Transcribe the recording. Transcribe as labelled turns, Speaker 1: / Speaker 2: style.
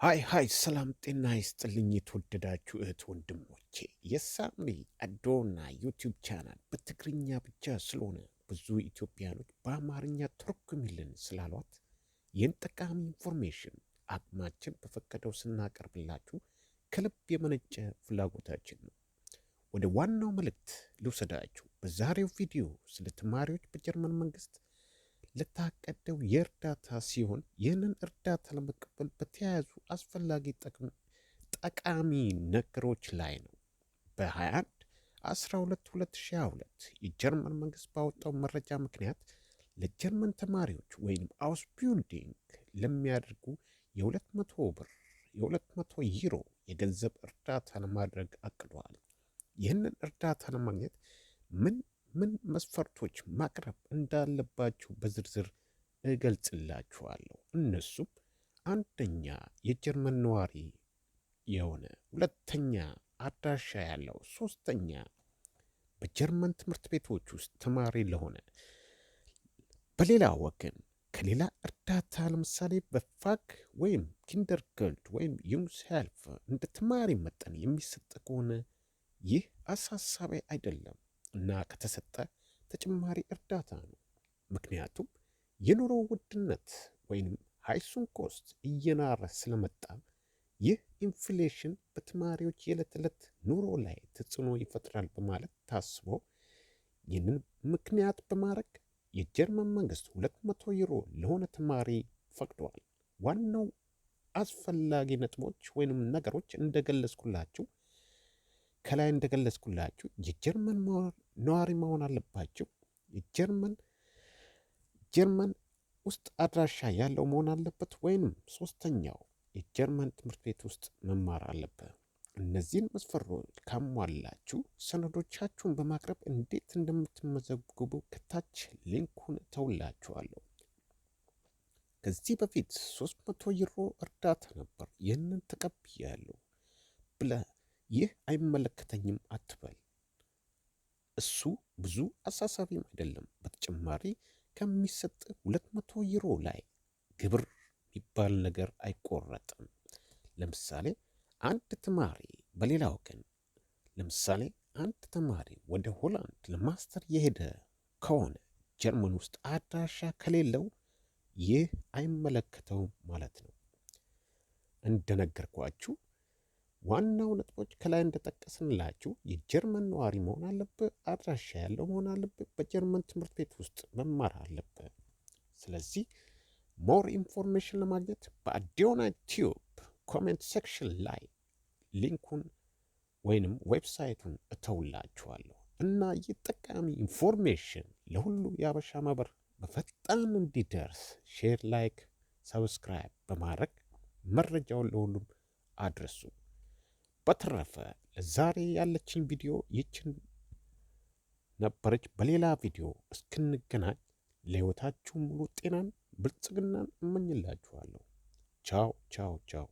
Speaker 1: ሃይ ሰላም ጤና ይስጥልኝ የተወደዳችሁ እህት ወንድሞቼ፣ የሳምሪ አዶና ዩቲዩብ ቻናል በትግርኛ ብቻ ስለሆነ ብዙ ኢትዮጵያኖች በአማርኛ ተርጉሚልን ስላሏት ይህን ጠቃሚ ኢንፎርሜሽን አቅማችን በፈቀደው ስናቀርብላችሁ ከልብ የመነጨ ፍላጎታችን ነው። ወደ ዋናው መልእክት ልውሰዳችሁ። በዛሬው ቪዲዮ ስለ ተማሪዎች በጀርመን መንግስት ለታቀደው የእርዳታ ሲሆን ይህንን እርዳታ ለመቀበል በተያያዙ አስፈላጊ ጠቃሚ ነገሮች ላይ ነው። በ21/12/2022 የጀርመን መንግስት ባወጣው መረጃ ምክንያት ለጀርመን ተማሪዎች ወይም አውስቢልዲንግ ለሚያደርጉ የ200 ብር የ200 ዩሮ የገንዘብ እርዳታ ለማድረግ አቅዷል። ይህንን እርዳታ ለማግኘት ምን መስፈርቶች ማቅረብ እንዳለባችሁ በዝርዝር እገልጽላችኋለሁ። እነሱም አንደኛ የጀርመን ነዋሪ የሆነ፣ ሁለተኛ አድራሻ ያለው፣ ሶስተኛ በጀርመን ትምህርት ቤቶች ውስጥ ተማሪ ለሆነ፣ በሌላ ወገን ከሌላ እርዳታ ለምሳሌ በፋግ ወይም ኪንደርጋርት ወይም ዩንግ ሄልፍ እንደ ተማሪ መጠን የሚሰጥ ከሆነ ይህ አሳሳቢ አይደለም እና ከተሰጠ ተጨማሪ እርዳታ ነው። ምክንያቱም የኑሮ ውድነት ወይም ሃይሱን ኮስት እየናረ ስለመጣ ይህ ኢንፍሌሽን በተማሪዎች የዕለት ዕለት ኑሮ ላይ ተጽዕኖ ይፈጥራል በማለት ታስቦ ይህንን ምክንያት በማድረግ የጀርመን መንግስት 200 ዩሮ ለሆነ ተማሪ ፈቅዷል። ዋናው አስፈላጊ ነጥቦች ወይም ነገሮች ከላይ እንደገለጽኩላችሁ የጀርመን ነዋሪ መሆን አለባቸው። ጀርመን ውስጥ አድራሻ ያለው መሆን አለበት። ወይንም ሶስተኛው የጀርመን ትምህርት ቤት ውስጥ መማር አለበት። እነዚህን መስፈርቶች ካሟላችሁ ሰነዶቻችሁን በማቅረብ እንዴት እንደምትመዘግቡ ከታች ሊንኩን ተውላችኋለሁ። ከዚህ በፊት 300 ዩሮ እርዳታ ነበር፣ ይህንን ተቀብያለሁ ብለህ ይህ አይመለከተኝም አትበል። እሱ ብዙ አሳሳቢም አይደለም። በተጨማሪ ከሚሰጥ 200 ዩሮ ላይ ግብር የሚባል ነገር አይቆረጥም። ለምሳሌ አንድ ተማሪ ወደ ሆላንድ ለማስተር የሄደ ከሆነ ጀርመን ውስጥ አድራሻ ከሌለው ይህ አይመለከተውም ማለት ነው። እንደነገርኳችሁ ዋናው ነጥቦች ከላይ እንደጠቀስንላችሁ የጀርመን ነዋሪ መሆን አለብህ፣ አድራሻ ያለው መሆን አለብህ፣ በጀርመን ትምህርት ቤት ውስጥ መማር አለብህ። ስለዚህ ሞር ኢንፎርሜሽን ለማግኘት በአዲዮና ቲዩብ ኮሜንት ሴክሽን ላይ ሊንኩን ወይንም ዌብሳይቱን እተውላችኋለሁ እና ይህ ጠቃሚ ኢንፎርሜሽን ለሁሉ የአበሻ ማህበር በፈጣን እንዲደርስ ሼር፣ ላይክ፣ ሳብስክራይብ በማድረግ መረጃውን ለሁሉም አድርሱ። በተረፈ ለዛሬ ያለችኝ ቪዲዮ ይችን ነበረች። በሌላ ቪዲዮ እስክንገናኝ ለሕይወታችሁ ሙሉ ጤናን ብልጽግናን እመኝላችኋለሁ። ቻው ቻው ቻው።